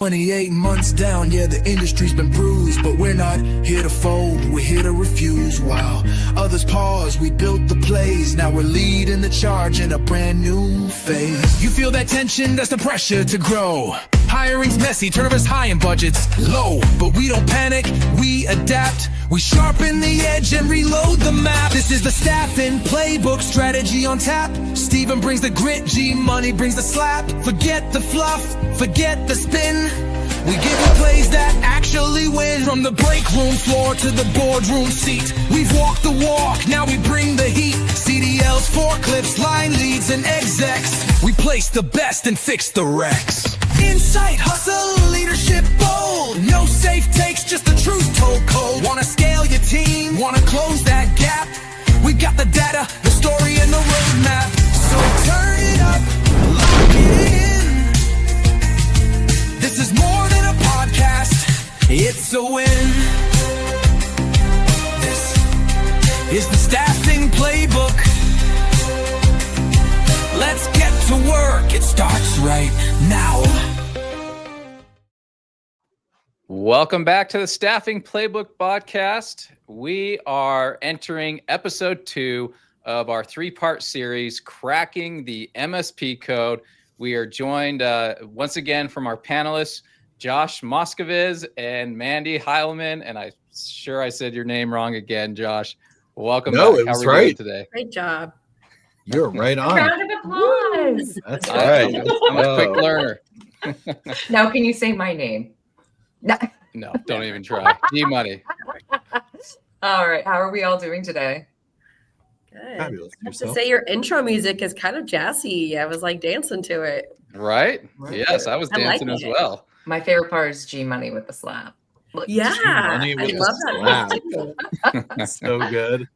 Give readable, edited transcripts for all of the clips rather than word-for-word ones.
28 months down, yeah, the industry's been bruised, but we're not here to fold, we're here to refuse. While others pause, we built the plays, now we're leading the charge in a brand new phase. You feel that tension, that's the pressure to grow. Hiring's messy, turnovers high and budgets low, but we don't panic, we adapt. We sharpen the edge and reload the map. This is the Staffing Playbook, strategy on tap. Steven brings the grit, G-Money brings the slap. Forget the fluff, forget the spin. We give you plays that actually win. From the break room floor to the boardroom seat, we've walked the walk, now we bring the heat. CDLs, forklifts, line leads, and execs. We place the best and fix the wrecks. Insight, hustle, leadership bold. No safe takes, just the truth told cold. Wanna scale your team, wanna close that gap. We got the data, the story, and the roadmap. So turn it up, lock it in. This is more than a podcast, it's a win. This is the Staffing Playbook. Let's get to work, it starts right now. Welcome back to the Staffing Playbook podcast. We are entering episode 2 of our 3-part series, Cracking the MSP Code. We are joined once again from our panelists, Josh Moskoviz and Mandy Hileman. And I'm sure I said your name wrong again, Josh. Welcome back. It was right today? Great job. You're right on. Round of applause. That's right. I'm a quick learner. Now, can you say my name? No, don't even try. G-Money. All right. How are we all doing today? Good. Fabulous. I have to say your intro music is kind of jazzy. I was like dancing to it. Right? Yes, I was dancing as well. My favorite part is G-Money with the slap. Look, Yeah, G-Money I with love the that. too. So good.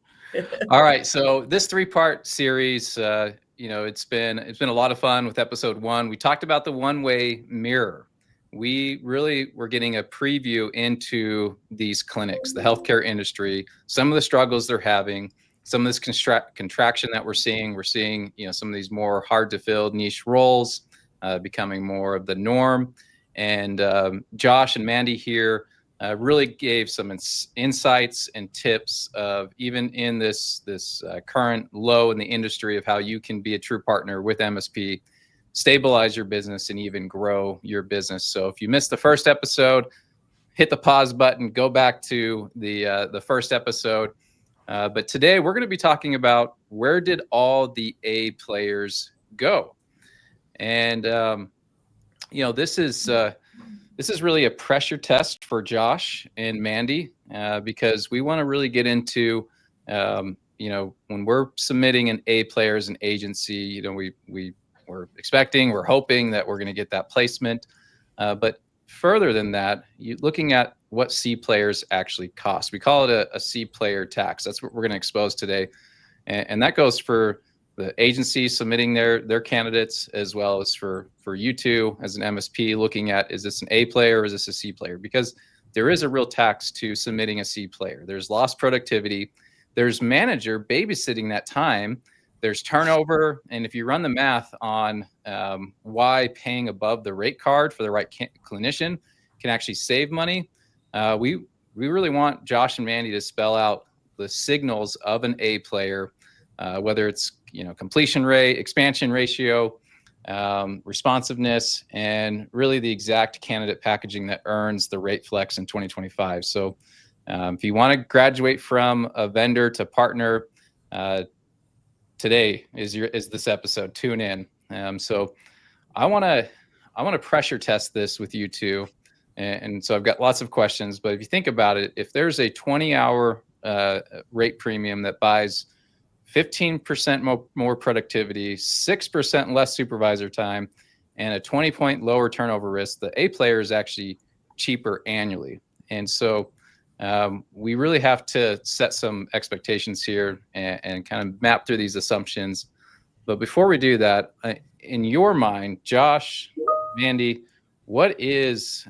All right, so this 3-part series, it's been a lot of fun with episode 1. We talked about the one-way mirror. We really were getting a preview into these clinics, the healthcare industry, some of the struggles they're having, some of this contraction that we're seeing. We're seeing, some of these more hard to fill niche roles becoming more of the norm. And Josh and Mandy here really gave some insights and tips of even in this current low in the industry of how you can be a true partner with MSP, stabilize your business, and even grow your business. So if you missed the first episode, hit the pause button, go back to the first episode. But today we're going to be talking about where did all the A players go? And this is really a pressure test for Josh and Mandy because we want to really get into when we're submitting an A player as an agency, we're expecting, we're hoping that we're going to get that placement. But further than that, looking at what C players actually cost. We call it a C player tax. That's what we're going to expose today. And that goes for the agency submitting their candidates, as well as for you two as an MSP looking at, is this an A player or is this a C player? Because there is a real tax to submitting a C player. There's lost productivity. There's manager babysitting that time. There's turnover. And if you run the math on why paying above the rate card for the right clinician can actually save money, we really want Josh and Mandy to spell out the signals of an A player, whether it's completion rate, expansion ratio, responsiveness, and really the exact candidate packaging that earns the rate flex in 2025. So if you want to graduate from a vendor to partner, today is this episode. Tune in. So I want to pressure test this with you two. And so I've got lots of questions, but if you think about it, if there's a 20-hour rate premium that buys 15% more productivity, 6% less supervisor time, and a 20-point lower turnover risk, the A player is actually cheaper annually. And so we really have to set some expectations here and kind of map through these assumptions. But before we do that, in your mind, Josh, Mandy, what is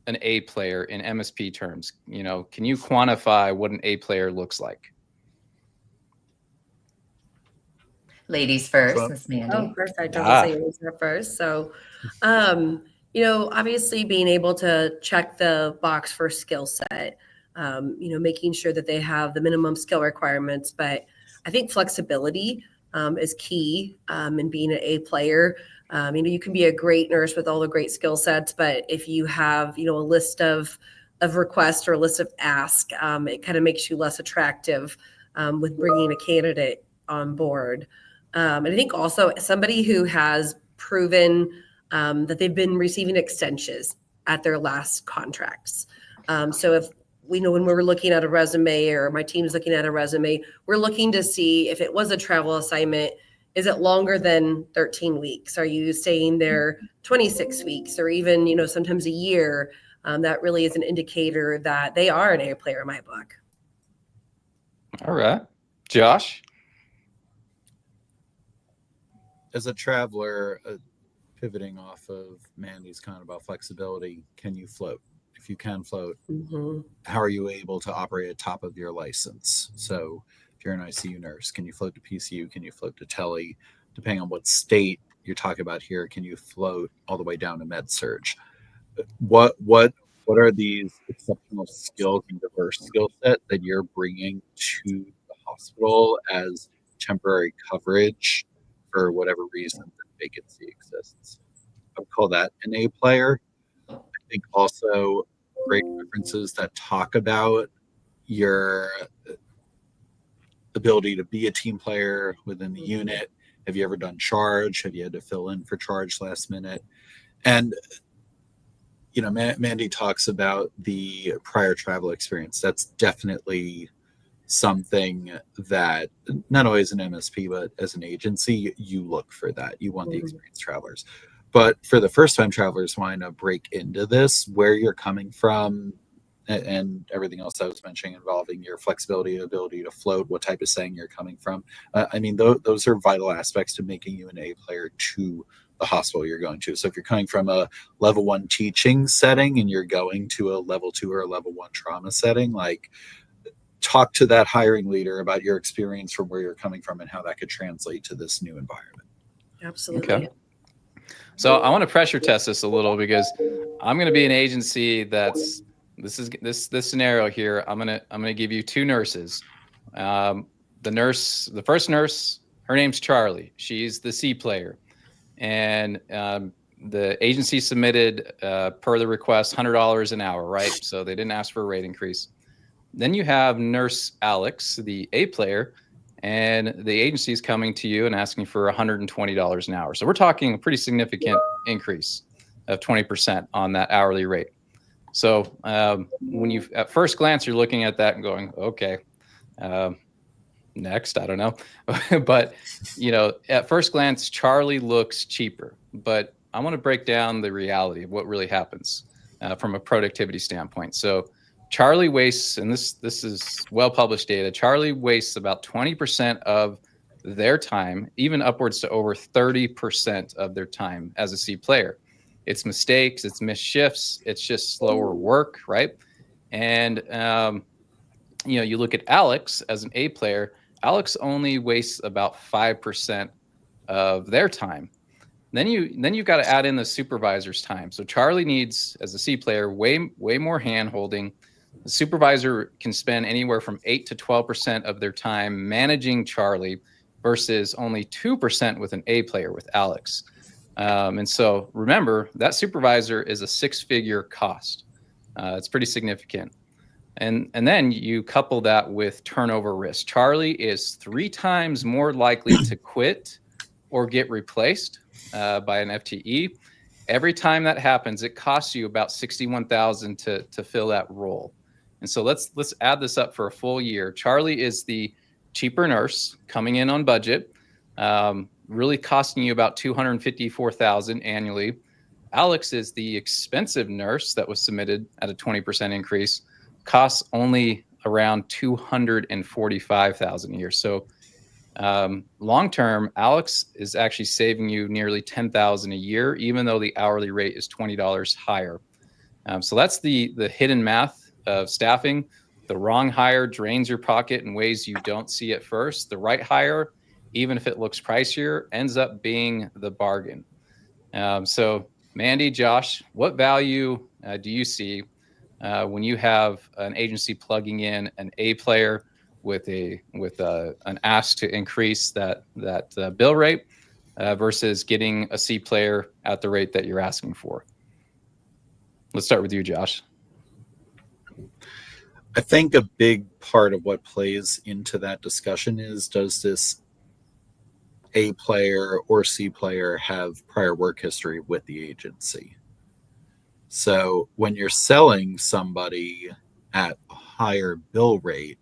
an A player in MSP terms? Can you quantify what an A player looks like? Ladies first, Miss Mandy. Oh, first I don't say yours first. So, Obviously being able to check the box for skill set, making sure that they have the minimum skill requirements. But I think flexibility is key in being an A player. You can be a great nurse with all the great skill sets, but if you have, a list of requests or a list of asks, it kind of makes you less attractive with bringing a candidate on board. And I think also somebody who has proven that they've been receiving extensions at their last contracts. So if we know when we're looking at a resume or my team's looking at a resume, we're looking to see if it was a travel assignment, is it longer than 13 weeks? Are you staying there 26 weeks or even, sometimes a year? That really is an indicator that they are an A player in my book. All right. Josh? As a traveler, pivoting off of Mandy's comment about flexibility, can you float? If you can float, how are you able to operate at top of your license? So if you're an ICU nurse, can you float to PCU? Can you float to tele? Depending on what state you're talking about here, can you float all the way down to med surge? What are these exceptional skills and diverse skill set that you're bringing to the hospital as temporary coverage for whatever reason the vacancy exists? I would call that an A player. I think also great references that talk about your ability to be a team player within the unit. Have you ever done charge? Have you had to fill in for charge last minute? And Mandy talks about the prior travel experience. That's definitely something that not only as an MSP, but as an agency, you look for that. You want the experienced travelers. But for the first-time travelers wanting to break into this, where you're coming from, and everything else I was mentioning involving your flexibility, ability to float, what type of setting you're coming from. Those are vital aspects to making you an A player to the hospital you're going to. So if you're coming from a level 1 teaching setting and you're going to a level 2 or a level 1 trauma setting, talk to that hiring leader about your experience from where you're coming from and how that could translate to this new environment. Absolutely. Okay. So I want to pressure test this a little because I'm going to be an agency that's this scenario here. I'm going to give you two nurses. The first nurse, her name's Charlie. She's the C player, and the agency submitted per the request $100 an hour, right? So they didn't ask for a rate increase. Then you have Nurse Alex, the A player, and the agency is coming to you and asking for $120 an hour. So we're talking a pretty significant increase of 20% on that hourly rate. So when you, at first glance, you're looking at that and going, okay, next, I don't know. But, at first glance, Charlie looks cheaper. But I want to break down the reality of what really happens from a productivity standpoint. So Charlie wastes, and this is well-published data, Charlie wastes about 20% of their time, even upwards to over 30% of their time as a C player. It's mistakes, it's missed shifts, it's just slower work, right? And, you look at Alex as an A player, Alex only wastes about 5% of their time. Then you've got to add in the supervisor's time. So Charlie needs, as a C player, way more hand-holding. The supervisor can spend anywhere from 8 to 12% of their time managing Charlie versus only 2% with an A player with Alex. And so remember, that supervisor is a 6-figure cost. It's pretty significant. And then you couple that with turnover risk. Charlie is 3 times more likely to quit or get replaced by an FTE. Every time that happens, it costs you about $61,000 to fill that role. And so let's add this up for a full year. Charlie is the cheaper nurse coming in on budget, really costing you about $254,000 annually. Alex is the expensive nurse that was submitted at a 20% increase, costs only around $245,000 a year. So long term, Alex is actually saving you nearly $10,000 a year, even though the hourly rate is $20 higher. So that's the hidden math of staffing. The wrong hire drains your pocket in ways you don't see at first. The right hire, even if it looks pricier, ends up being the bargain. So Mandy, Josh, what value do you see when you have an agency plugging in an A player with an ask to increase that bill rate versus getting a C player at the rate that you're asking for? Let's start with you, Josh. I think a big part of what plays into that discussion is, does this A player or C player have prior work history with the agency? So when you're selling somebody at a higher bill rate,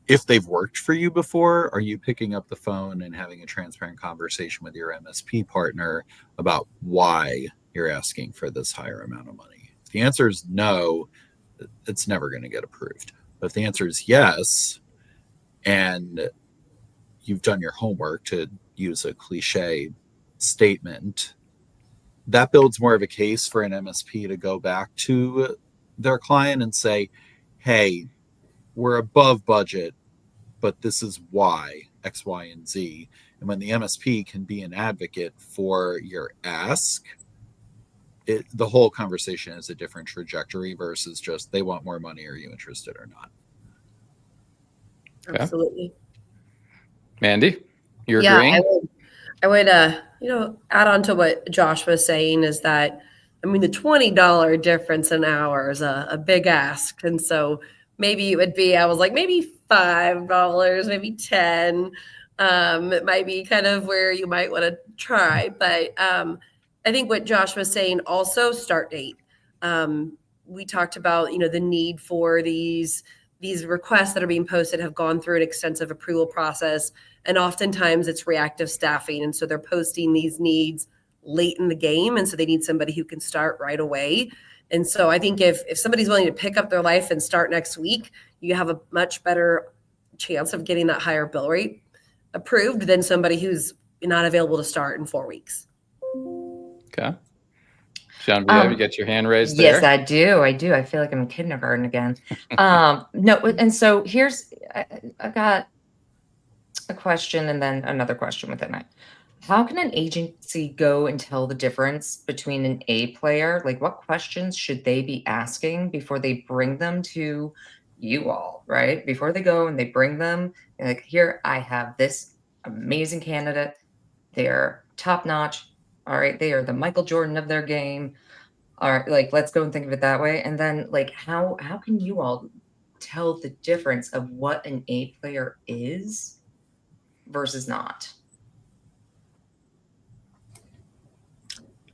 if they've worked for you before, are you picking up the phone and having a transparent conversation with your MSP partner about why you're asking for this higher amount of money? If the answer is no, it's never going to get approved. But if the answer is yes, and you've done your homework, to use a cliche statement, that builds more of a case for an MSP to go back to their client and say, hey, we're above budget, but this is why, X, Y, and Z. And when the MSP can be an advocate for your ask, the whole conversation is a different trajectory versus just, they want more money, are you interested or not? Absolutely. Mandy, you're agreeing? I would add on to what Josh was saying, is that, I mean, the $20 difference an hour is a big ask. And so maybe it would be, I was like, maybe $5, maybe 10. It might be kind of where you might want to try. But I think what Josh was saying also, start date. We talked about, the need for these requests that are being posted have gone through an extensive approval process. And oftentimes it's reactive staffing. And so they're posting these needs late in the game. And so they need somebody who can start right away. And so I think if somebody's willing to pick up their life and start next week, you have a much better chance of getting that higher bill rate approved than somebody who's not available to start in 4 weeks. Okay. Genevieve, you got your hand raised there? Yes, I do. I feel like I'm in kindergarten again. No, and so I got a question and then another question within it. How can an agency go and tell the difference between an A player? Like, what questions should they be asking before they bring them to you all, right? Before they go and they bring them, like, here, I have this amazing candidate. They're top notch. All right. They are the Michael Jordan of their game. All right. Like, let's go and think of it that way. And then, like, how can you all tell the difference of what an A player is versus not?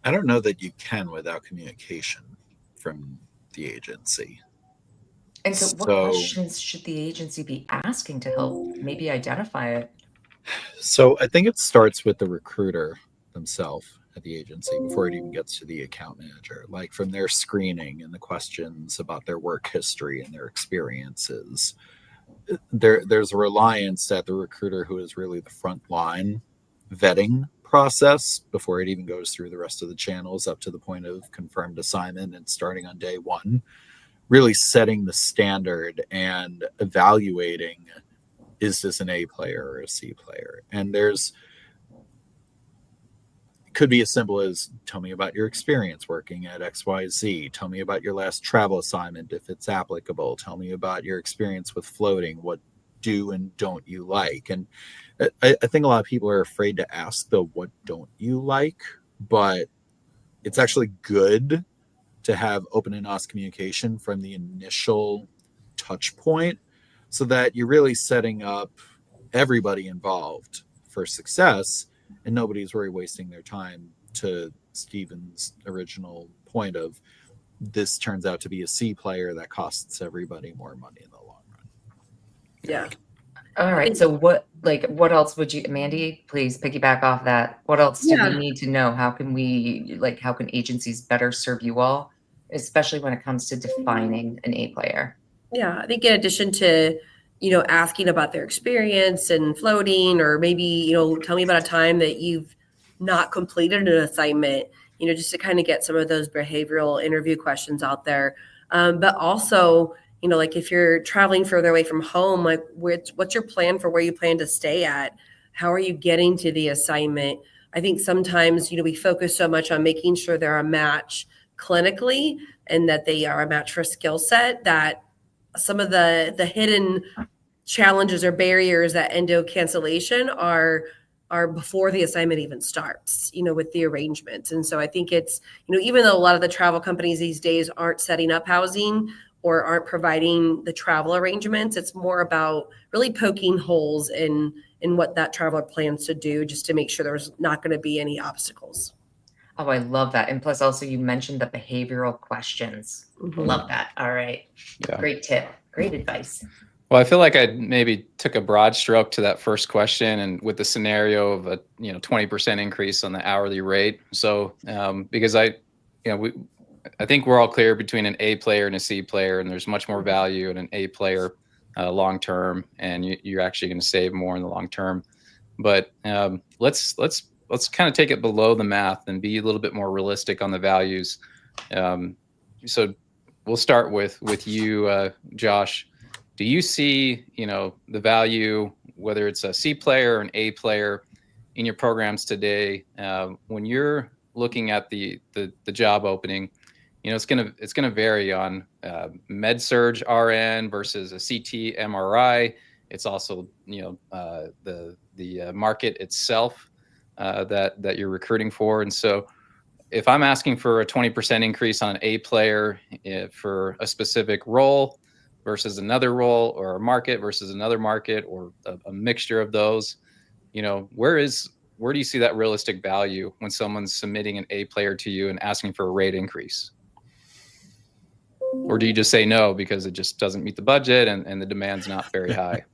I don't know that you can without communication from the agency. And so what questions should the agency be asking to help maybe identify it? So I think it starts with the recruiter themselves at the agency before it even gets to the account manager, like from their screening and the questions about their work history and their experiences. There's a reliance that the recruiter, who is really the front line vetting process before it even goes through the rest of the channels up to the point of confirmed assignment and starting on day one, really setting the standard and evaluating, is this an A player or a C player? And could be as simple as, tell me about your experience working at XYZ. Tell me about your last travel assignment, if it's applicable. Tell me about your experience with floating. What do and don't you like? And I think a lot of people are afraid to ask the what don't you like, but it's actually good to have open and honest communication from the initial touch point, so that you're really setting up everybody involved for success and nobody's really wasting their time, to Steven's original point of, this turns out to be a C player that costs everybody more money in the long run. Yeah. All right. So what else would you, Mandy, please piggyback off that. What else do we need to know? How can agencies better serve you all, especially when it comes to defining an A player? Yeah, I think in addition to, asking about their experience and floating, or maybe, tell me about a time that you've not completed an assignment, just to kind of get some of those behavioral interview questions out there. But also, like if you're traveling further away from home, like what's your plan for where you plan to stay at? How are you getting to the assignment? I think sometimes, we focus so much on making sure they're a match clinically and that they are a match for skill set, that some of the hidden challenges or barriers that endo cancellation are before the assignment even starts, with the arrangements. And so I think it's, even though a lot of the travel companies these days aren't setting up housing or aren't providing the travel arrangements, it's more about really poking holes in what that traveler plans to do, just to make sure there's not going to be any obstacles. Oh, I love that. And plus also you mentioned the behavioral questions. Love that. All right. Yeah. Great tip. Great advice. Well, I feel like I maybe took a broad stroke to that first question, and with the scenario of a 20% increase on the hourly rate. So because I think we're all clear between an A player and a C player, and there's much more value in an A player long term, and you're actually going to save more in the long term. But let's kind of take it below the math and be a little bit more realistic on the values. So we'll start with you, Josh. Do you see, the value, whether it's a C player or an A player, in your programs today? When you're looking at the job opening, it's gonna vary on med surg RN versus a CT MRI. It's also the market itself that you're recruiting for, and so if I'm asking for a 20% increase on an A player for a specific role versus another role, or a market versus another market, or a mixture of those, where do you see that realistic value when someone's submitting an A player to you and asking for a rate increase? Or do you just say no because it just doesn't meet the budget and the demand's not very high?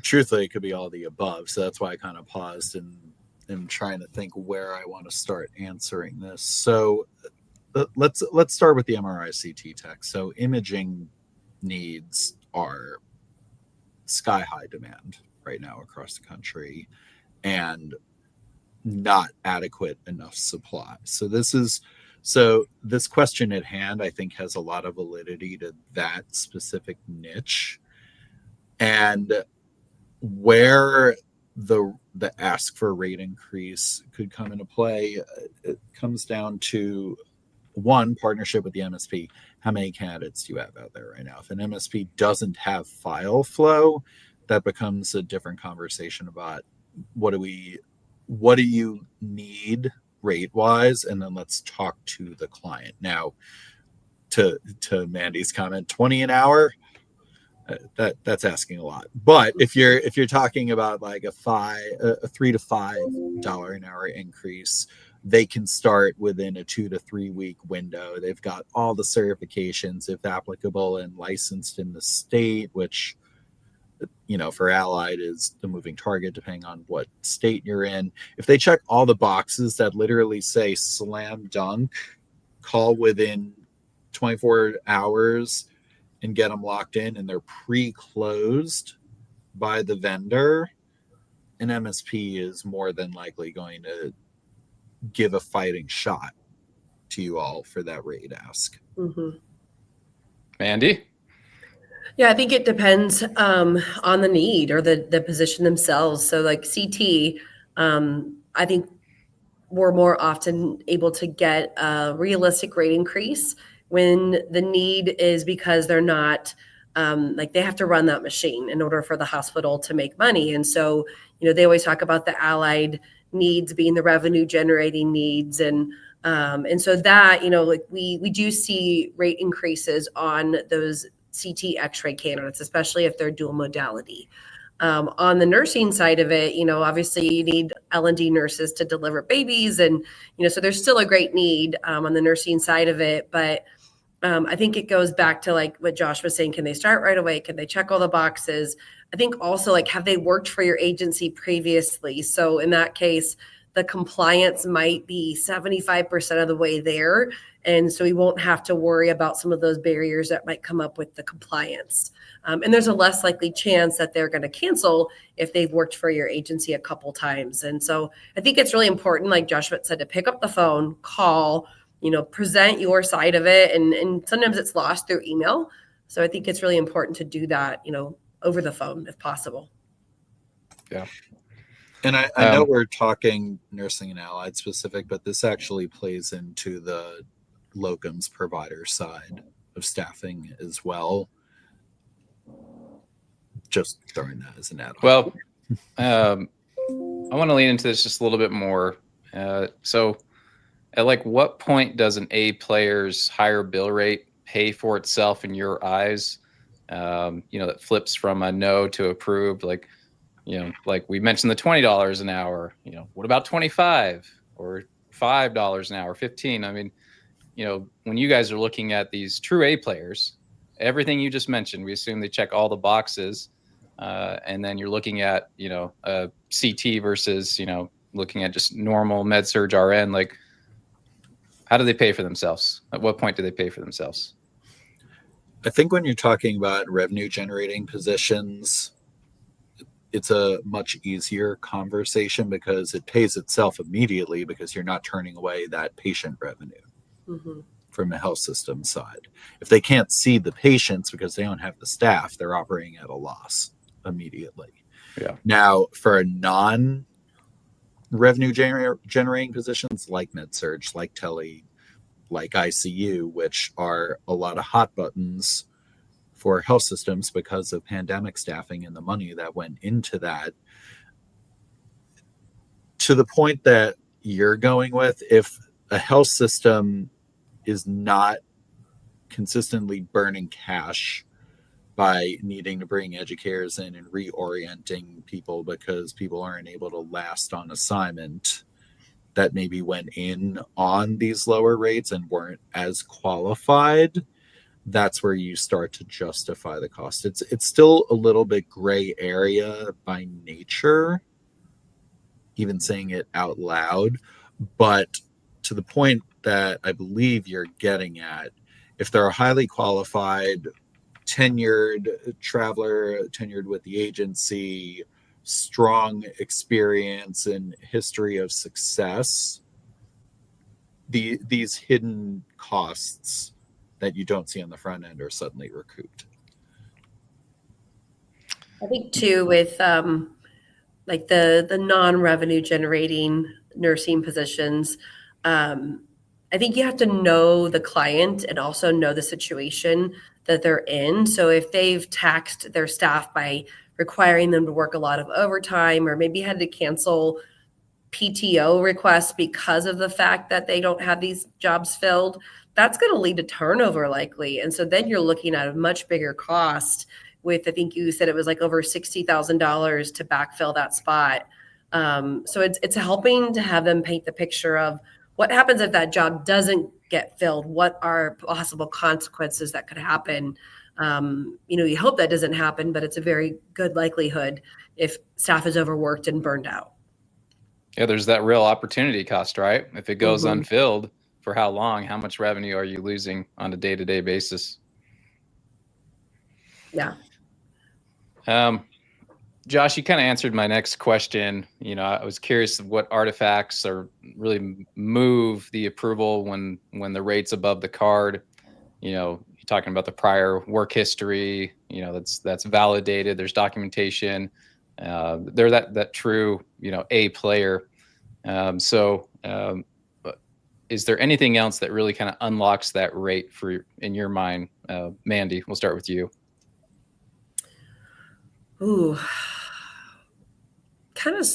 Truthfully, it could be all the above. So that's why I kind of paused and am trying to think where I want to start answering this. So let's start with the MRI CT tech. So imaging needs are sky high demand right now across the country, and not adequate enough supply. So this question at hand, I think, has a lot of validity to that specific niche, and where the ask for a rate increase could come into play. It comes down to one, partnership with the MSP. How many candidates do you have out there right now? If an MSP doesn't have file flow, that becomes a different conversation about what do you need rate wise, and then let's talk to the client. Now, to Mandy's comment, 20 an hour, that's asking a lot. But if you're talking about like a $3 to $5 an hour increase, they can start within a 2 to 3 week window. They've got all the certifications, if applicable, and licensed in the state, which, for Allied is the moving target depending on what state you're in. If they check all the boxes that literally say slam dunk, call within 24 hours and get them locked in, and they're pre-closed by the vendor, an MSP is more than likely going to give a fighting shot to you all for that rate ask. Mm-hmm. Mandy? Yeah, I think it depends on the need or the position themselves. So like CT, I think we're more often able to get a realistic rate increase when the need is because they're not they have to run that machine in order for the hospital to make money. And so, they always talk about the allied needs being the revenue generating needs. And so that, we do see rate increases on those CT x-ray candidates, especially if they're dual modality. On the nursing side of it, obviously you need L&D nurses to deliver babies. And, so there's still a great need on the nursing side of it. But I think it goes back to like what Josh was saying. Can they start right away? Can they check all the boxes? I think also have they worked for your agency previously? So in that case, the compliance might be 75% of the way there. And so we won't have to worry about some of those barriers that might come up with the compliance. And there's a less likely chance that they're going to cancel if they've worked for your agency a couple times. And so I think it's really important, like Joshua said, to pick up the phone, call, present your side of it. And sometimes it's lost through email. So I think it's really important to do that, over the phone if possible. Yeah. And I know we're talking nursing and allied specific, but this actually plays into the locums provider side of staffing as well. Just throwing that as an add-on. Well, I want to lean into this just a little bit more. So at like what point does an A player's higher bill rate pay for itself in your eyes? That flips from a no to approved, like we mentioned the $20 an hour, what about 25 or $5 an hour, 15? I mean, when you guys are looking at these true A players, everything you just mentioned, we assume they check all the boxes. And then you're looking at, a CT versus, looking at just normal med surg RN, like how do they pay for themselves? At what point do they pay for themselves? I think when you're talking about revenue generating positions, it's a much easier conversation because it pays itself immediately because you're not turning away that patient revenue from the health system side. If they can't see the patients because they don't have the staff, they're operating at a loss immediately. Yeah. Now, for a non-revenue generating positions like med-surg, like tele, like ICU, which are a lot of hot buttons for health systems because of pandemic staffing and the money that went into that, to the point that you're going with, if a health system is not consistently burning cash by needing to bring educators in and reorienting people because people aren't able to last on assignment that maybe went in on these lower rates and weren't as qualified, that's where you start to justify the cost. It's still a little bit gray area by nature, even saying it out loud, but to the point that I believe you're getting at, if they're a highly qualified, tenured traveler, tenured with the agency, strong experience and history of success, these hidden costs that you don't see on the front end are suddenly recouped. I think too with like the non-revenue generating nursing positions, I think you have to know the client and also know the situation that they're in. So if they've taxed their staff by requiring them to work a lot of overtime or maybe had to cancel PTO requests because of the fact that they don't have these jobs filled, that's going to lead to turnover likely. And so then you're looking at a much bigger cost with, I think you said it was like over $60,000 to backfill that spot. So it's helping to have them paint the picture of what happens if that job doesn't get filled. What are possible consequences that could happen? You hope that doesn't happen, but it's a very good likelihood if staff is overworked and burned out. Yeah, there's that real opportunity cost, right? If it goes unfilled, for how long? How much revenue are you losing on a day-to-day basis? Yeah. Josh, you kind of answered my next question. I was curious what artifacts are really move the approval when the rate's above the card. You're talking about the prior work history. That's validated. There's documentation. They're that true A player. Is there anything else that really kind of unlocks that rate in your mind? Mandy, we'll start with you. Ooh, kind of.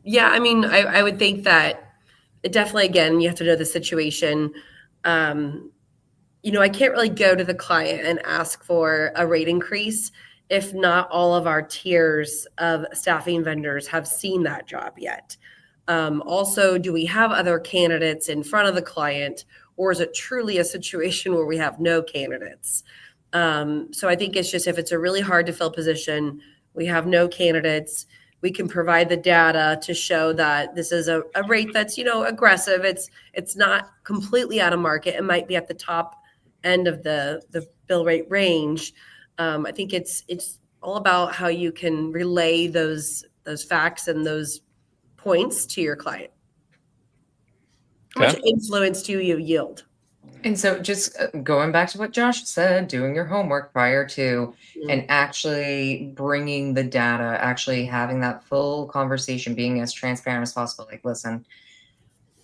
Yeah, I mean, I would think that it definitely, again, you have to know the situation. I can't really go to the client and ask for a rate increase if not all of our tiers of staffing vendors have seen that job yet. Also, do we have other candidates in front of the client, or is it truly a situation where we have no candidates? So I think it's just, if it's a really hard to fill position, we have no candidates, we can provide the data to show that this is a rate that's, aggressive. It's not completely out of market. It might be at the top end of the bill rate range. I think it's all about how you can relay those facts and those points to your client. How much influence do you yield? And so just going back to what Josh said, doing your homework prior to and actually bringing the data, actually having that full conversation, being as transparent as possible. Like, listen,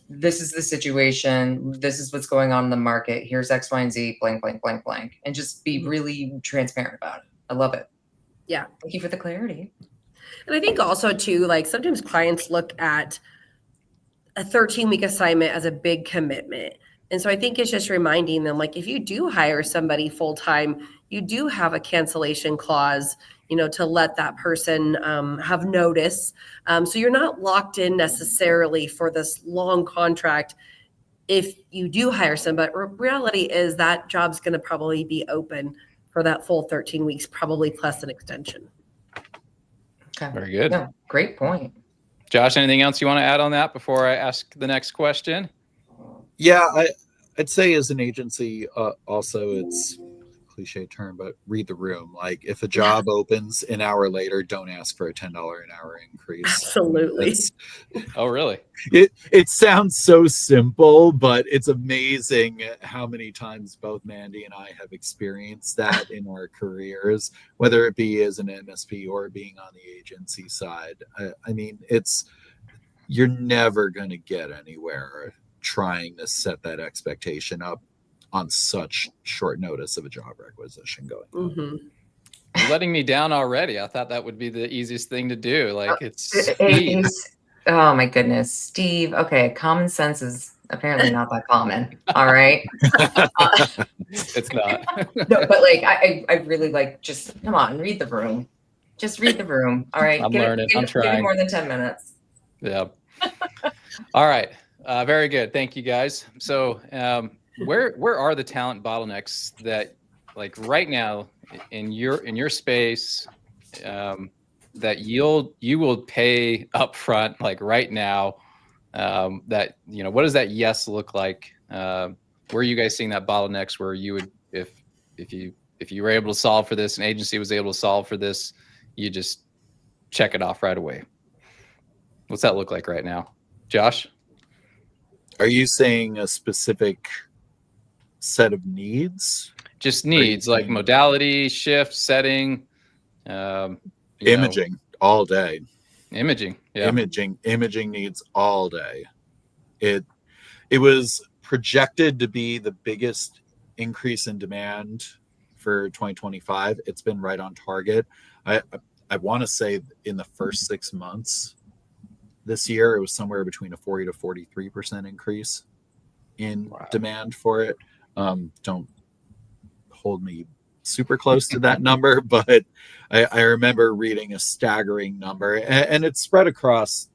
this is the situation. This is what's going on in the market. Here's X, Y, and Z, blank, blank, blank, blank. And just be really transparent about it. I love it. Yeah. Thank you for the clarity. And I think also too, like sometimes clients look at a 13-week assignment as a big commitment. And so I think it's just reminding them, like, if you do hire somebody full-time, you do have a cancellation clause, to let that person have notice. So you're not locked in necessarily for this long contract if you do hire somebody. But reality is that job's going to probably be open for that full 13 weeks, probably plus an extension. Okay. Very good. No, great point. Josh, anything else you want to add on that before I ask the next question? Yeah, I'd say as an agency, also it's a cliche term, but read the room. Like if a job opens an hour later, don't ask for a $10 an hour increase. Absolutely. Oh, really? It sounds so simple, but it's amazing how many times both Mandy and I have experienced that in our careers, whether it be as an MSP or being on the agency side. I mean, you're never going to get anywhere trying to set that expectation up on such short notice of a job requisition going on. Mm-hmm. You're letting me down already. I thought that would be the easiest thing to do. Like it's Oh my goodness, Steve. Okay, common sense is apparently not that common. All right. It's not. No, but like I really like just come on, read the room. Just read the room. All right. I'm learning. I'm give it trying. more than 10 minutes. Yeah. All right. Very good. Thank you, guys. So where are the talent bottlenecks that, like right now in your space, that you will pay upfront, like right now, that, what does that yes look like? Where are you guys seeing that bottlenecks where you would, if you were able to solve for this, an agency was able to solve for this, you just check it off right away? What's that look like right now? Josh? Are you saying a specific set of needs? Just needs, like modality, shift, setting, imaging all day. Imaging. Yeah. Imaging needs all day. It was projected to be the biggest increase in demand for 2025. It's been right on target. I want to say in the first 6 months this year, it was somewhere between a 40 to 43% increase in demand for it. Don't hold me super close to that number, but I remember reading a staggering number, and it's spread across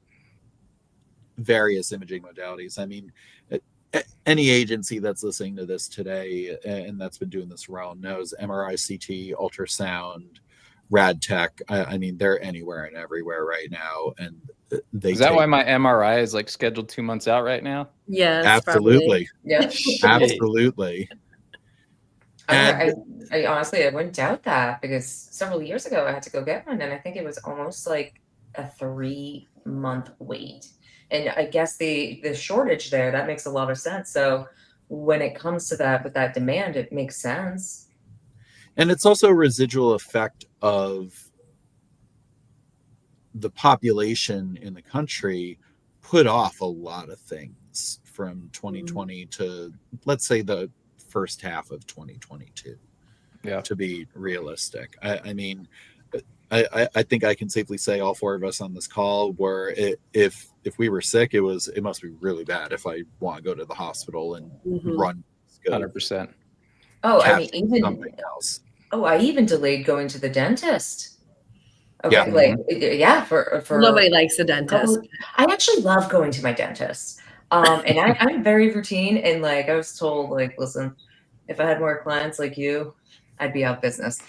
various imaging modalities. I mean, any agency that's listening to this today and that's been doing this around knows MRI, CT, ultrasound, rad tech. I mean, they're anywhere and everywhere right now. And is that why my MRI is like scheduled 2 months out right now? Yes, absolutely. Yeah. Absolutely. I honestly, I wouldn't doubt that, because several years ago I had to go get one, and I think it was almost like a 3-month wait. And I guess the shortage there, that makes a lot of sense. So when it comes to that, with that demand, it makes sense. And it's also a residual effect of the population in the country put off a lot of things from 2020 to, let's say, the first half of 2022. Yeah. To be realistic. I mean, I think I can safely say all four of us on this call were, if we were sick, it must be really bad if I want to go to the hospital and run 100%. Oh, I mean, even something else. Oh, I even delayed going to the dentist. Okay, Yeah. like for Nobody likes a dentist. I actually love going to my dentist. And I'm very routine, and like I was told, like, listen, if I had more clients like you, I'd be out of business.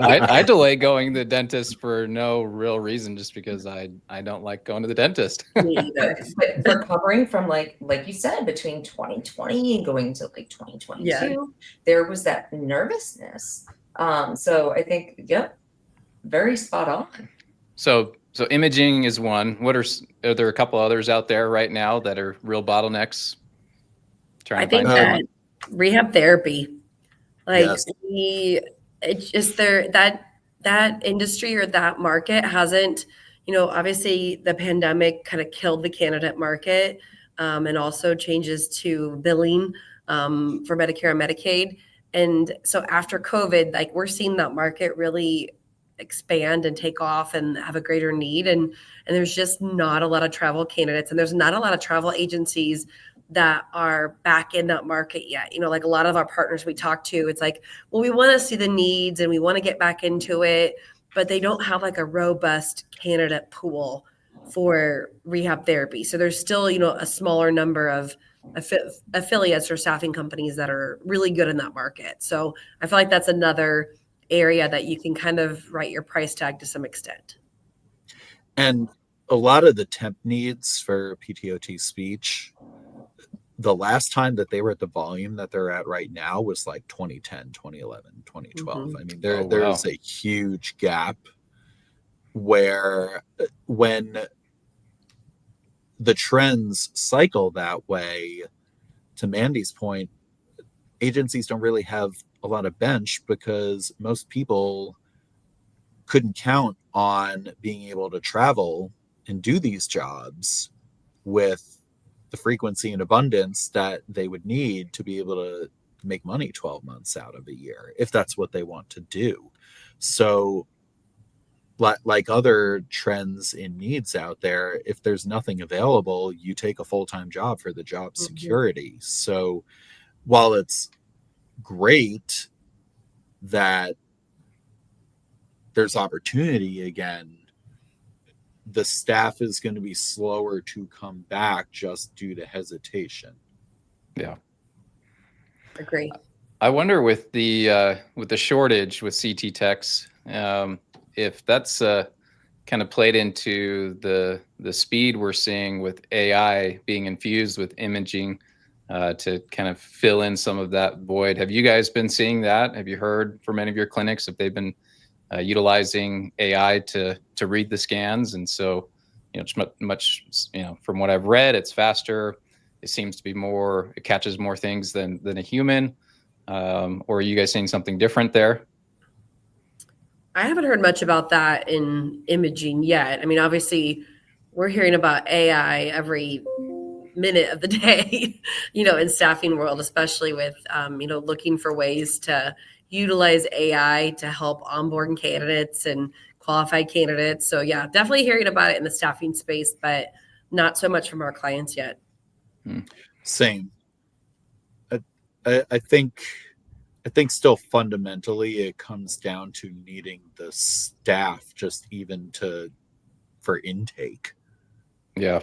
I delay going to the dentist for no real reason, just because I don't like going to the dentist. Me either. But recovering from like you said, between 2020 and going to like 2022, there was that nervousness. So I think, yep, very spot on. So imaging is one. Are there a couple others out there right now that are real bottlenecks? I to find think someone? that rehab therapy, like Yes. it's just that industry or that market hasn't, obviously the pandemic kind of killed the candidate market, and also changes to billing for Medicare and Medicaid. And so after COVID, like we're seeing that market really expand and take off and have a greater need. And there's just not a lot of travel candidates, and there's not a lot of travel agencies that are back in that market yet. Like a lot of our partners we talk to, it's like, well, we want to see the needs and we want to get back into it, but they don't have like a robust candidate pool for rehab therapy. So there's still, a smaller number of affiliates or staffing companies that are really good in that market. So I feel like that's another area that you can kind of write your price tag to some extent. And a lot of the temp needs for PTOT speech, the last time that they were at the volume that they're at right now was like 2010, 2011, 2012. Mhm. I mean, Oh, wow. there's a huge gap where when the trends cycle that way, to Mandy's point, agencies don't really have a lot of bench because most people couldn't count on being able to travel and do these jobs with the frequency and abundance that they would need to be able to make money 12 months out of a year, if that's what they want to do. So like other trends in needs out there, if there's nothing available, you take a full-time job for the job security. So while it's great that there's opportunity again, the staff is going to be slower to come back just due to hesitation. Yeah. Agree. I wonder with the shortage with CT techs, if that's kind of played into the speed we're seeing with AI being infused with imaging to kind of fill in some of that void. Have you guys been seeing that? Have you heard from any of your clinics if they've been utilizing AI to read the scans? And so, it's much, from what I've read, it's faster. It seems to be more, it catches more things than a human. Or are you guys seeing something different there? I haven't heard much about that in imaging yet. I mean, obviously, we're hearing about AI every minute of the day, in staffing world, especially with, looking for ways to utilize AI to help onboard candidates and qualified candidates. So yeah, definitely hearing about it in the staffing space, but not so much from our clients yet. Same. I think still fundamentally it comes down to needing the staff just even for intake. Yeah.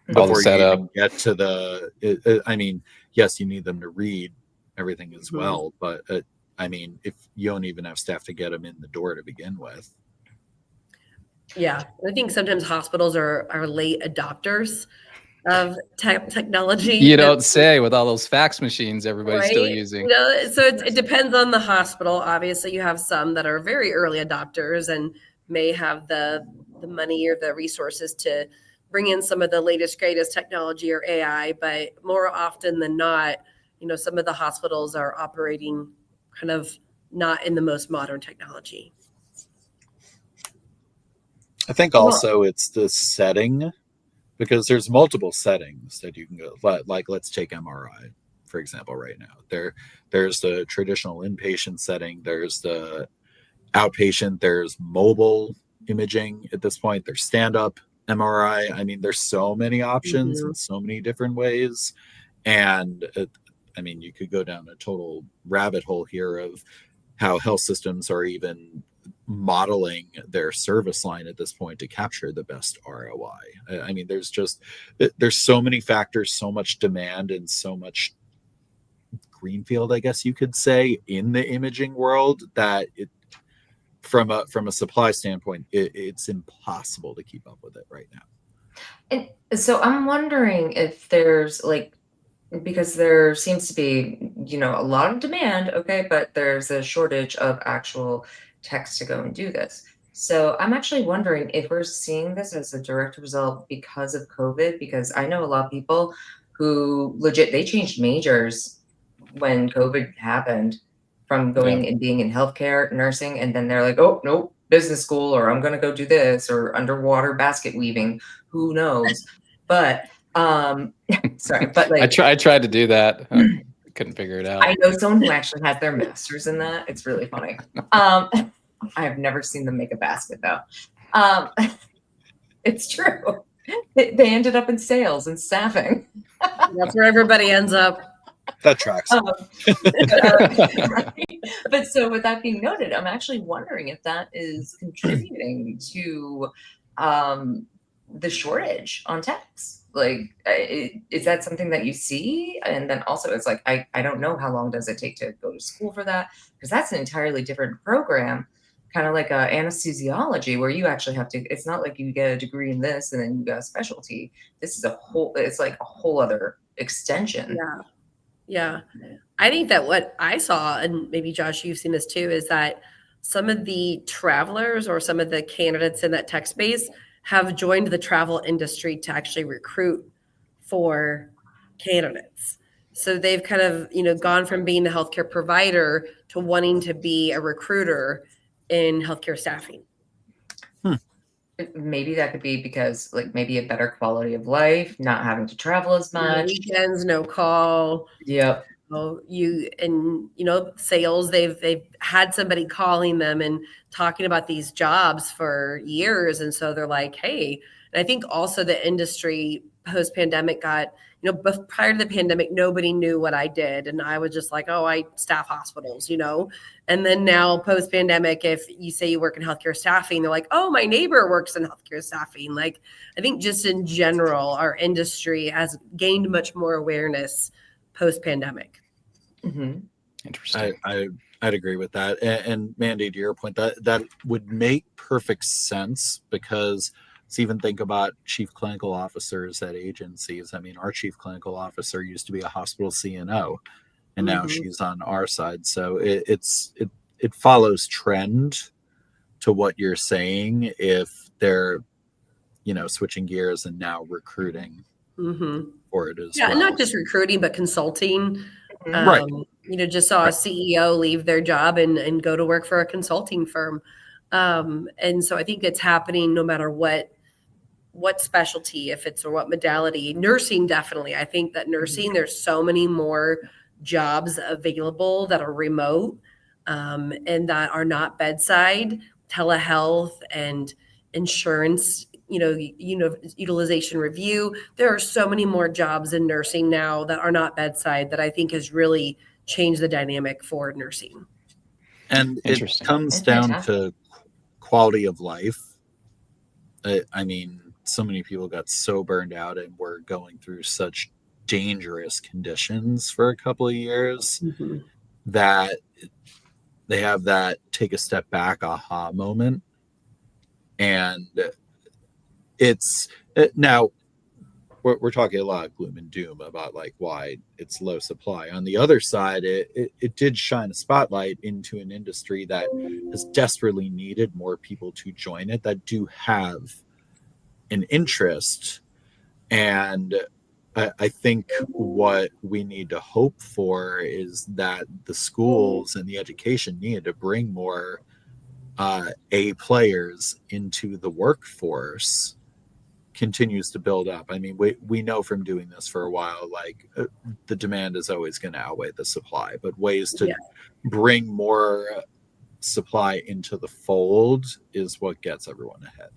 Before you even get to the, I mean, yes, you need them to read everything as well, but I mean, if you don't even have staff to get them in the door to begin with. Yeah, I think sometimes hospitals are late adopters of technology. You don't say, with all those fax machines everybody's right? still using. So it depends on the hospital. Obviously, you have some that are very early adopters and may have the money or the resources to bring in some of the latest, greatest technology or AI. But more often than not, some of the hospitals are operating kind of not in the most modern technology. I think also it's the setting, because there's multiple settings that you can go. Like let's take MRI, for example, right now. There's the traditional inpatient setting, there's the outpatient, there's mobile imaging at this point, there's stand-up MRI. I mean, there's so many options in so many different ways. And I mean, you could go down a total rabbit hole here of how health systems are even modeling their service line at this point to capture the best ROI. I mean, there's so many factors, so much demand, and so much greenfield, I guess you could say, in the imaging world that from a supply standpoint, it's impossible to keep up with it right now. And so I'm wondering if there's because there seems to be, a lot of demand, okay, but there's a shortage of actual techs to go and do this. So I'm actually wondering if we're seeing this as a direct result because of COVID, because I know a lot of people who legit, they changed majors when COVID happened from going and being in healthcare, nursing, and then they're like, oh, nope, business school, or I'm going to go do this, or underwater basket weaving, who knows? But, sorry, but like, I tried to do that. Couldn't figure it out. I know someone who actually has their master's in that. It's really funny. I have never seen them make a basket though. It's true. They ended up in sales and staffing. That's where everybody ends up. That tracks. Right? But so with that being noted, I'm actually wondering if that is contributing to the shortage on techs. Like, is that something that you see? And then also it's like, I don't know how long does it take to go to school for that? Because that's an entirely different program, kind of like anesthesiology, where you actually have to, it's not like you get a degree in this and then you got a specialty. This is it's like a whole other extension. Yeah. Yeah. I think that what I saw, and maybe Josh, you've seen this too, is that some of the travelers or some of the candidates in that tech space have joined the travel industry to actually recruit for candidates. So they've kind of, gone from being a healthcare provider to wanting to be a recruiter in healthcare staffing. Maybe that could be because like maybe a better quality of life, not having to travel as much. No weekends, no call. Yep. Sales, they've had somebody calling them and talking about these jobs for years. And so they're like, hey, and I think also the industry post-pandemic got, prior to the pandemic, nobody knew what I did. And I was just like, oh, I staff hospitals, and then now post-pandemic, if you say you work in healthcare staffing, they're like, oh, my neighbor works in healthcare staffing. Like, I think just in general, our industry has gained much more awareness post-pandemic. Mm-hmm. Interesting. I'd agree with that. And Mandy, to your point, that would make perfect sense, because let's even think about chief clinical officers at agencies. I mean, our chief clinical officer used to be a hospital CNO, and now she's on our side. So it follows trend to what you're saying if they're, switching gears and now recruiting for it as well. Yeah, not just recruiting, but consulting. Right. Just saw a CEO leave their job and go to work for a consulting firm. And so I think it's happening no matter what specialty, if it's or what modality. Nursing, definitely. I think that nursing, there's so many more jobs available that are remote and that are not bedside, telehealth and insurance, utilization review. There are so many more jobs in nursing now that are not bedside that I think has really changed the dynamic for nursing. And it comes down to quality of life. I mean, so many people got so burned out and were going through such dangerous conditions for a couple of years that they have that take a step back aha moment. And it's now we're talking a lot of gloom and doom about like why it's low supply. On the other side, it did shine a spotlight into an industry that has desperately needed more people to join it that do have an interest. And I think what we need to hope for is that the schools and the education need to bring more A players into the workforce continues to build up. I mean, we know from doing this for a while, like the demand is always going to outweigh the supply, but ways to bring more supply into the fold is what gets everyone ahead.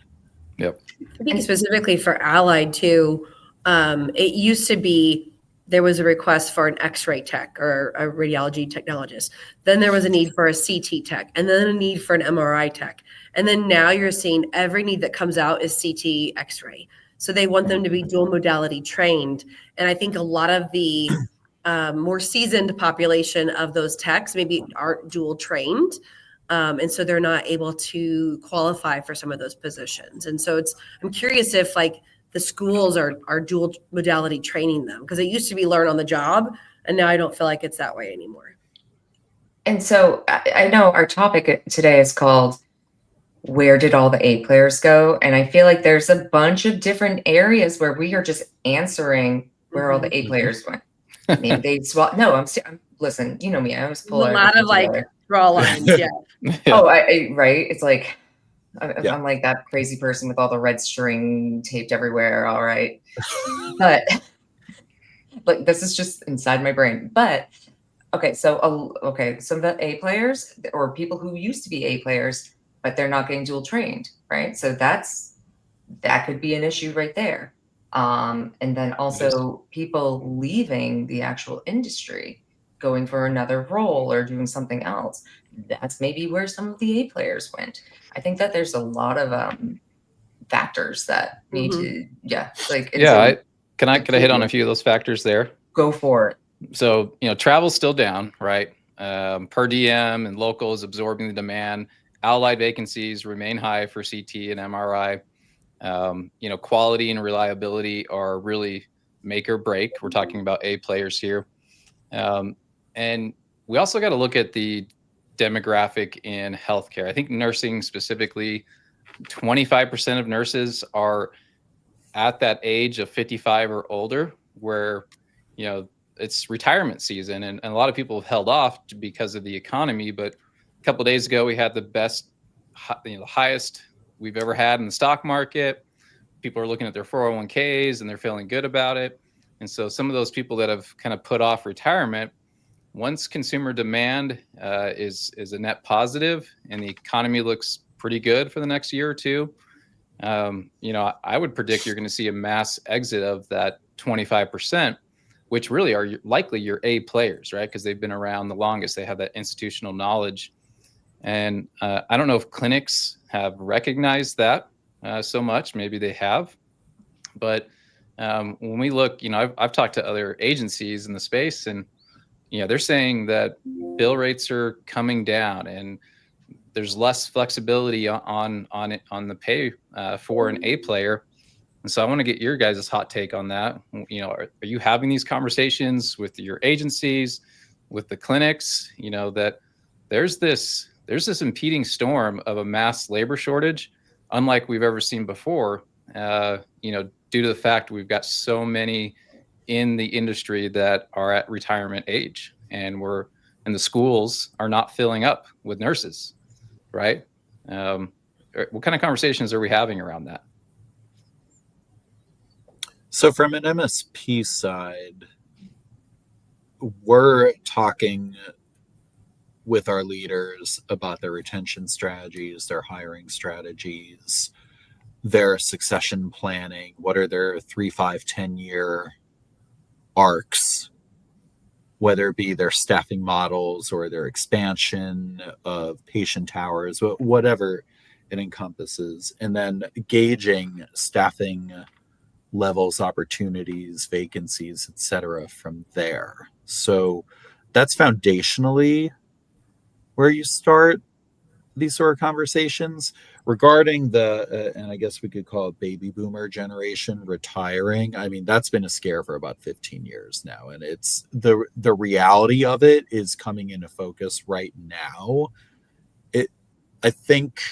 Yep. I think specifically for Allied too, it used to be there was a request for an X-ray tech or a radiology technologist. Then there was a need for a CT tech, and then a need for an MRI tech. And then now you're seeing every need that comes out is CT X-ray. So they want them to be dual modality trained. And I think a lot of the more seasoned population of those techs maybe aren't dual trained. And so they're not able to qualify for some of those positions. And so I'm curious if like the schools are dual modality training them, because it used to be learn on the job. And now I don't feel like it's that way anymore. And so I know our topic today is called where did all the A players go? And I feel like there's a bunch of different areas where we are just answering where all the A players went. Maybe they swap. No, listen, you know me. I always There's pull a lot everything of like together. draw lines. Yeah. Yeah. Oh, right. It's like Yeah. I'm like that crazy person with all the red string taped everywhere. All right, but like this is just inside my brain. But okay, so some of the A players or people who used to be A players, but they're not getting dual trained, right? So that could be an issue right there. And then also people leaving the actual industry, going for another role or doing something else. That's maybe where some of the A players went. I think that there's a lot of factors that need to, like, and Yeah, so could I hit on a few of those factors there? go for it. So, travel's still down, right? Per diem and local is absorbing the demand. Allied vacancies remain high for CT and MRI. Quality and reliability are really make or break. We're talking about A players here. And we also got to look at the demographic in healthcare. I think nursing specifically, 25% of nurses are at that age of 55 or older where, it's retirement season and a lot of people have held off because of the economy. But a couple of days ago, we had the best, the highest we've ever had in the stock market. People are looking at their 401ks and they're feeling good about it. And so some of those people that have kind of put off retirement, once consumer demand is a net positive and the economy looks pretty good for the next year or two, I would predict you're going to see a mass exit of that 25%, which really are likely your A players, right? Because they've been around the longest. They have that institutional knowledge. And I don't know if clinics have recognized that so much. Maybe they have. But when we look, I've talked to other agencies in the space and, they're saying that bill rates are coming down and there's less flexibility on the pay for an A player. And so I want to get your guys' hot take on that. Are you having these conversations with your agencies, with the clinics, that there's this impeding storm of a mass labor shortage, unlike we've ever seen before, due to the fact we've got so many in the industry that are at retirement age and the schools are not filling up with nurses, right? What kind of conversations are we having around that? So from an MSP side, we're talking with our leaders about their retention strategies, their hiring strategies, their succession planning. What are their 3, 5, 10-year arcs, whether it be their staffing models or their expansion of patient towers, whatever it encompasses, and then gauging staffing levels, opportunities, vacancies, etc. from there. So that's foundationally where you start these sort of conversations regarding the and I guess we could call it baby boomer generation retiring. I mean, that's been a scare for about 15 years now, and it's the reality of it is coming into focus right now. I think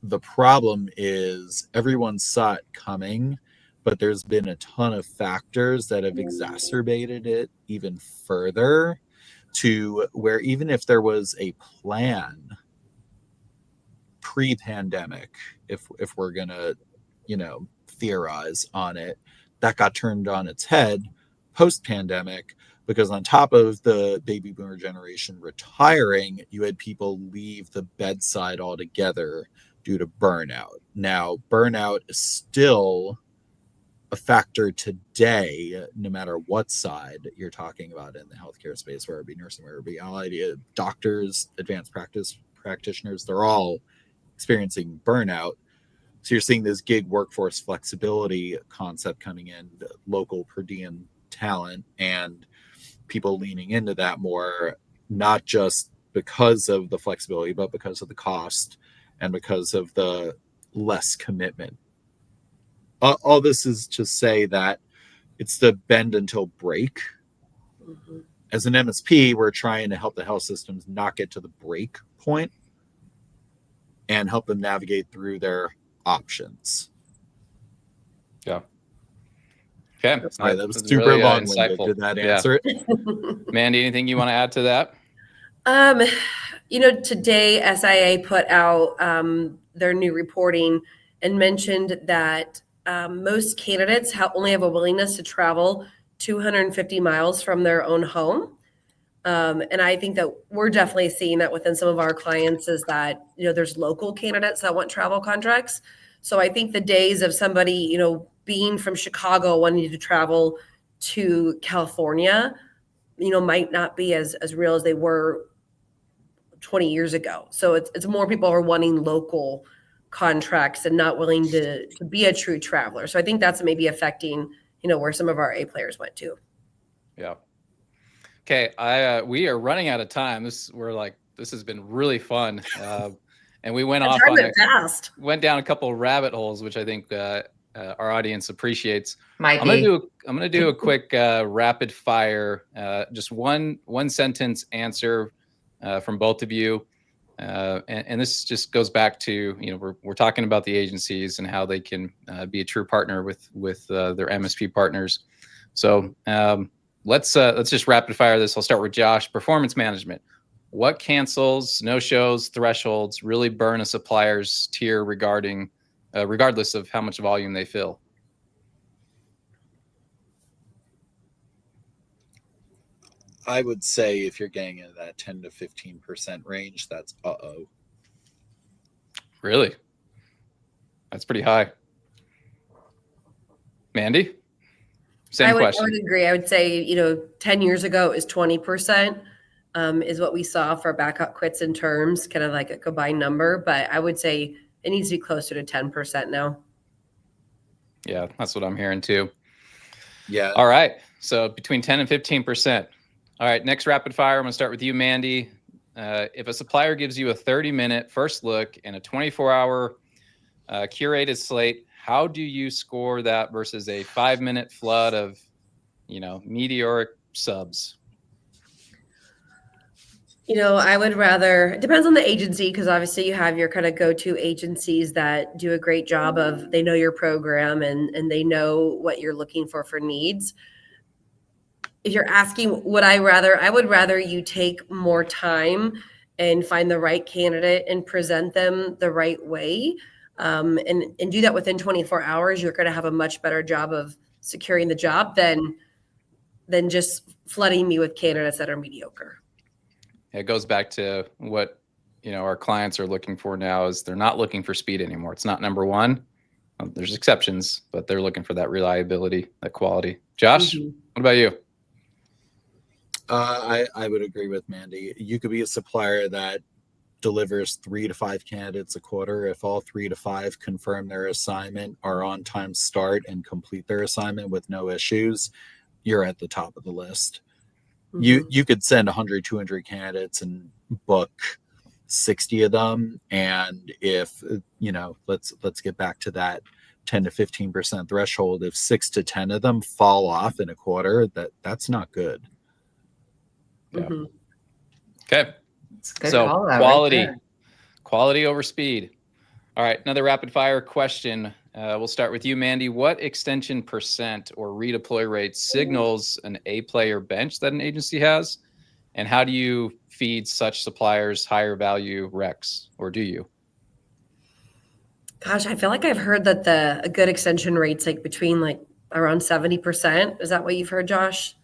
the problem is everyone saw it coming, but there's been a ton of factors that have exacerbated it even further, to where even if there was a plan pre-pandemic, if we're gonna theorize on it, that got turned on its head post-pandemic, because on top of the baby boomer generation retiring, you had people leave the bedside altogether due to burnout. Now, burnout is still a factor today, no matter what side you're talking about in the healthcare space, whether it be nursing, whether it be allied, doctors, advanced practice practitioners, they're all experiencing burnout. So you're seeing this gig workforce flexibility concept coming in, the local per diem talent, and people leaning into that more, not just because of the flexibility, but because of the cost and because of the less commitment. All this is to say that it's the bend until break. Mm-hmm. As an MSP, we're trying to help the health systems not get to the break point and help them navigate through their options. Yeah. Okay. Sorry, that was That's super really, long-winded. insightful. Did that Yeah. answer it? Mandy, anything you want to add to that? Today SIA put out their new reporting and mentioned that most candidates only have a willingness to travel 250 miles from their own home. And I think that we're definitely seeing that within some of our clients is that, there's local candidates that want travel contracts. So I think the days of somebody, being from Chicago wanting to travel to California, might not be as real as they were 20 years ago. So it's more people are wanting local contracts and not willing to be a true traveler. So I think that's maybe affecting, where some of our A players went to. Yeah. Okay. We are running out of time. This has been really fun. And we went went down a couple of rabbit holes, which I think our audience appreciates. I'm gonna do a quick rapid fire, just one sentence answer from both of you, and this just goes back to we're talking about the agencies and how they can be a true partner with their MSP partners. So let's just rapid fire this. I'll start with Josh. Performance management. What cancels, no-shows, thresholds really burn a supplier's tier regardless of how much volume they fill? I would say if you're getting into that 10 to 15% range, that's uh-oh. Really? That's pretty high. Mandy? Same question. I would agree. I would say, 10 years ago is 20%. Is what we saw for backup quits and terms, kind of like a combined number. But I would say it needs to be closer to 10% now. Yeah, that's what I'm hearing too. Yeah. All right. So between 10 and 15%. All right. Next rapid fire. I'm going to start with you, Mandy. If a supplier gives you a 30-minute first look and a 24-hour curated slate, how do you score that versus a 5-minute flood of, meteoric subs? I would rather, it depends on the agency, because obviously you have your kind of go-to agencies that do a great job of, they know your program and they know what you're looking for needs. If you're asking, I would rather you take more time and find the right candidate and present them the right way. And do that within 24 hours, you're going to have a much better job of securing the job than just flooding me with candidates that are mediocre. It goes back to what our clients are looking for now. Is they're not looking for speed anymore. It's not number one. There's exceptions, but they're looking for that reliability, that quality. Josh, What about you? I would agree with Mandy. You could be a supplier that delivers 3 to 5 candidates a quarter. If all 3 to 5 confirm their assignment, are on time start, and complete their assignment with no issues, you're at the top of the list. You could send 100, 200 candidates and book 60 of them. And if, let's get back to that 10 to 15% threshold. If 6 to 10 of them fall off in a quarter, that's not good. Yeah. Okay. Good So quality, quality over speed. All right. Another rapid fire question. We'll start with you, Mandy. What extension percent or redeploy rate signals an A player bench that an agency has? And how do you feed such suppliers higher value recs, or do you? Gosh, I feel like I've heard that a good extension rate's like between around 70%. Is that what you've heard, Josh?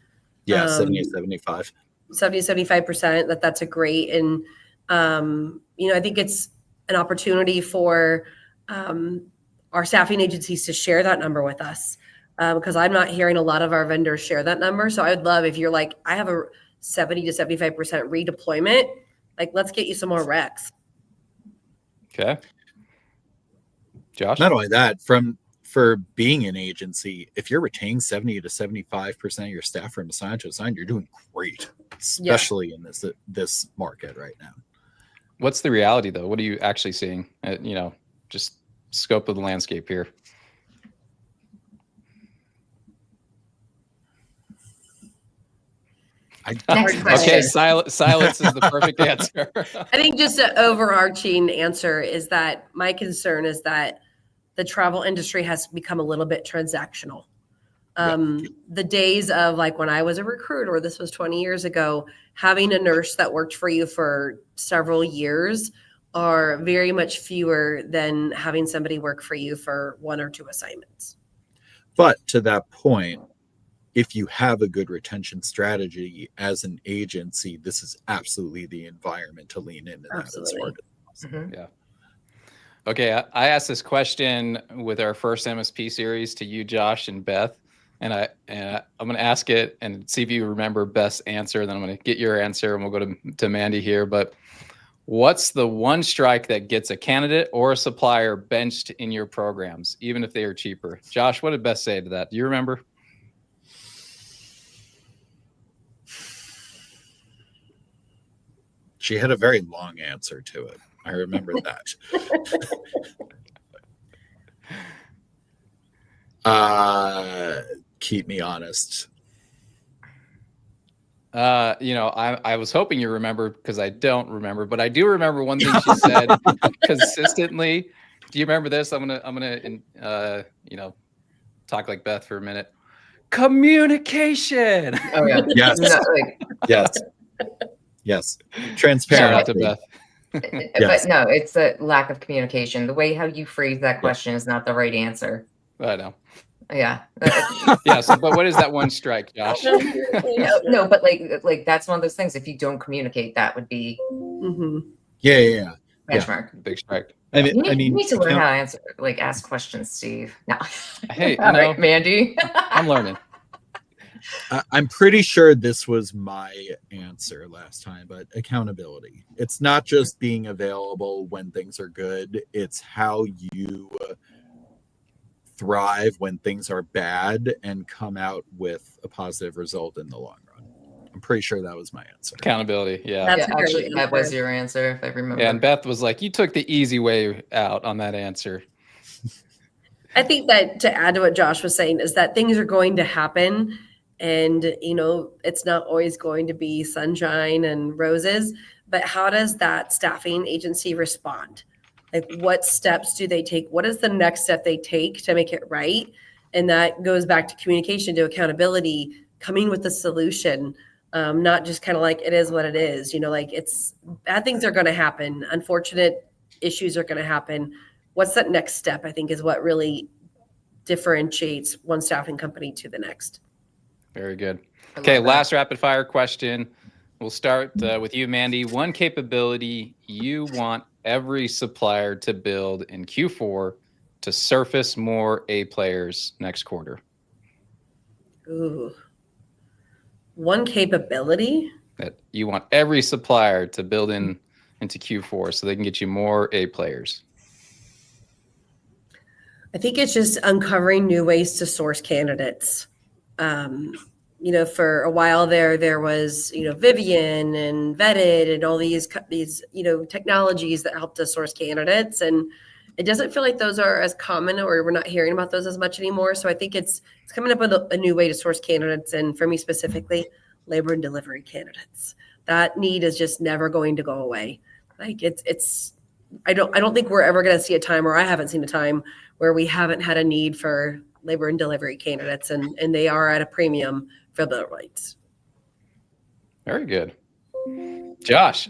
Yeah, 70 to 75. 70 to 75%, that's a great. And, I think it's an opportunity for our staffing agencies to share that number with us, because I'm not hearing a lot of our vendors share that number. So I would love if you're like, I have a 70 to 75% redeployment, let's get you some more recs. Okay. Josh? Not only that, for being an agency, if you're retaining 70 to 75% of your staff from assigned to assigned, you're doing great, especially in this market right now. What's the reality though? What are you actually seeing? Just scope of the landscape here. Okay, silence is the perfect answer. I think just an overarching answer is that my concern is that the travel industry has become a little bit transactional. The days of like when I was a recruiter, this was 20 years ago, having a nurse that worked for you for several years are very much fewer than having somebody work for you for 1 or 2 assignments. But to that point, if you have a good retention strategy as an agency, this is absolutely the environment to lean into that. Absolutely. Yeah. Okay, I asked this question with our first MSP series to you, Josh and Beth, and I'm going to ask it and see if you remember Beth's answer. Then I'm going to get your answer, and we'll go to Mandy here. But what's the one strike that gets a candidate or a supplier benched in your programs, even if they are cheaper? Josh, what did Beth say to that? Do you remember? She had a very long answer to it. I remember that. Keep me honest. I was hoping you remember because I don't remember, but I do remember one thing she said consistently. Do you remember this? I'm gonna talk like Beth for a minute. Communication. Oh yeah. Yes. No, like, Yes. Yes. Shout Transparent. out to Beth. Yes. but no, it's a lack of communication. The way how you phrase that question is not the right answer. I know. Yeah. Yeah. So, but what is that one strike, Josh? No, but like that's one of those things. If you don't communicate, that would be Yeah. benchmark. Big strike. I You mean, need to learn how to answer, ask questions, Steve. No. Hey, All right, Mandy. I'm learning. I'm pretty sure this was my answer last time, but accountability. It's not just being available when things are good. It's how you thrive when things are bad and come out with a positive result in the long run. I'm pretty sure that was my answer. Accountability. Yeah. That's Yeah, a great actually, that was answer. your answer, if I remember. Yeah. And Beth was like, you took the easy way out on that answer. I think that to add to what Josh was saying is that things are going to happen, and it's not always going to be sunshine and roses, but how does that staffing agency respond? Like, what steps do they take? What is the next step they take to make it right? And that goes back to communication, to accountability, coming with a solution, not just kind of like it is what it is. It's bad things are going to happen. Unfortunate issues are going to happen. What's that next step? I think is what really differentiates one staffing company to the next. Very good. I Okay. love that. Last rapid fire question. We'll start with you, Mandy. One capability you want every supplier to build in Q4 to surface more A players next quarter. Ooh. One capability? That you want every supplier to build into Q4 so they can get you more A players. I think it's just uncovering new ways to source candidates. For a while there was, Vivian and Vetted and all these technologies that helped us source candidates. And it doesn't feel like those are as common, or we're not hearing about those as much anymore. So I think it's coming up with a new way to source candidates. And for me specifically, labor and delivery candidates. That need is just never going to go away. Like I don't think we're ever going to see a time, or I haven't seen a time where we haven't had a need for labor and delivery candidates, and they are at a premium for bill rates. Very good. Josh.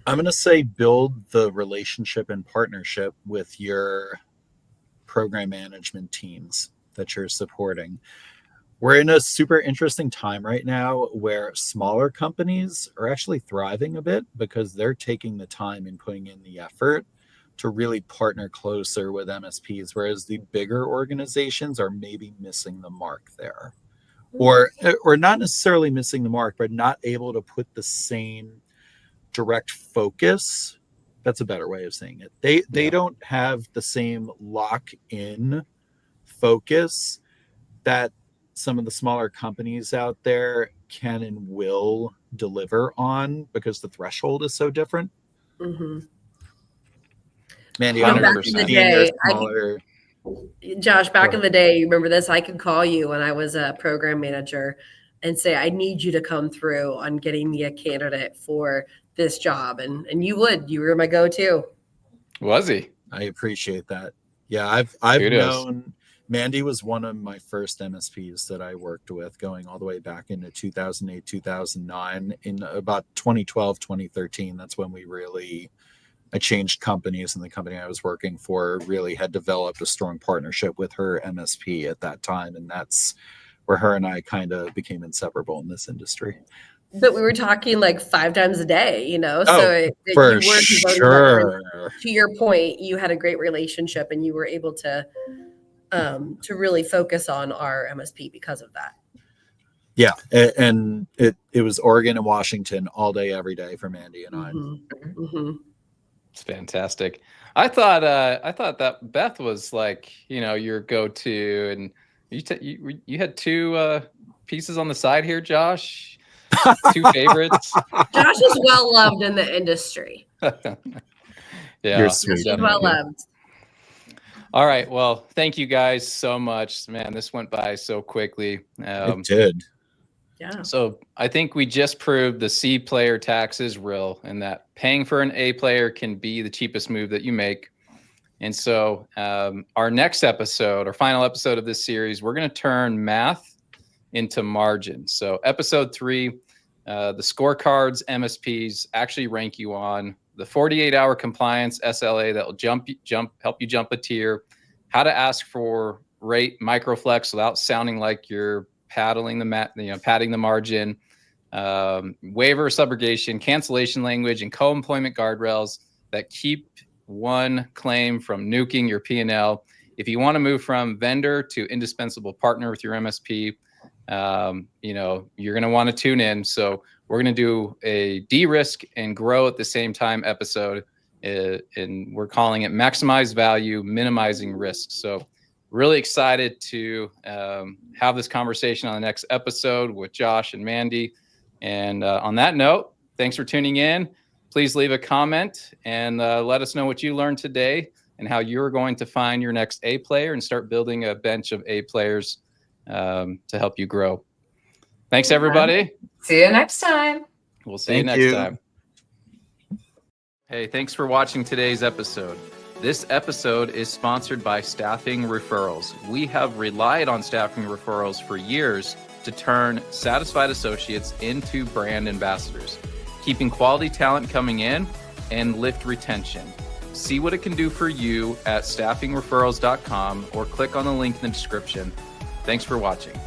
I'm going to say build the relationship and partnership with your program management teams that you're supporting. We're in a super interesting time right now where smaller companies are actually thriving a bit because they're taking the time and putting in the effort to really partner closer with MSPs, whereas the bigger organizations are maybe missing the mark there, or not necessarily missing the mark, but not able to put the same direct focus. That's a better way of saying it. They don't have the same lock-in focus that some of the smaller companies out there can and will deliver on because the threshold is so different. Mm-hmm. Mandy, Back in the day, Josh, back in the day, you remember this? I could call you when I was a program manager and say, I need you to come through on getting me a candidate for this job. And you were my go-to. Was he? I appreciate that. Yeah, I've known Mandy was one of my first MSPs that I worked with, going all the way back into 2008, 2009. In about 2012, 2013, that's when I changed companies, and the company I was working for really had developed a strong partnership with her MSP at that time. And that's where her and I kind of became inseparable in this industry. But we were talking like 5 times a day, you know, Oh, so for you were devoting that sure. to your point, you had a great relationship and you were able to really focus on our MSP because of that. Yeah, and it was Oregon and Washington all day, every day for Mandy and I. Mm-hmm. Mm-hmm. It's fantastic. I thought that Beth was like, you know, your go-to, and you had 2 pieces on the side here, Josh. 2 favorites. Josh is well loved in the industry. Yeah, You're sweet. He's well loved. All right. Well, thank you guys so much. Man, this went by so quickly. It did. Yeah. So I think we just proved the C player tax is real, and that paying for an A player can be the cheapest move that you make. And so our next episode, our final episode of this series, we're going to turn math into margin. So episode 3, the scorecards MSPs actually rank you on, the 48-hour compliance SLA that will help you jump a tier, how to ask for rate microflex without sounding like you're padding the margin, waiver subrogation, cancellation language, and co-employment guardrails that keep one claim from nuking your P&L. If you want to move from vendor to indispensable partner with your MSP, you're going to want to tune in. So we're going to do a de-risk and grow at the same time episode, and we're calling it maximize value, minimizing risk. So really excited to have this conversation on the next episode with Josh and Mandy. And on that note, thanks for tuning in. Please leave a comment and let us know what you learned today and how you're going to find your next A player and start building a bench of A players to help you grow. Thanks, everybody. See you next time. We'll see you next time. Hey, thanks for watching today's episode. This episode is sponsored by Staffing Referrals. We have relied on staffing referrals for years to turn satisfied associates into brand ambassadors, keeping quality talent coming in and lift retention. See what it can do for you at staffingreferrals.com or click on the link in the description. Thanks for watching.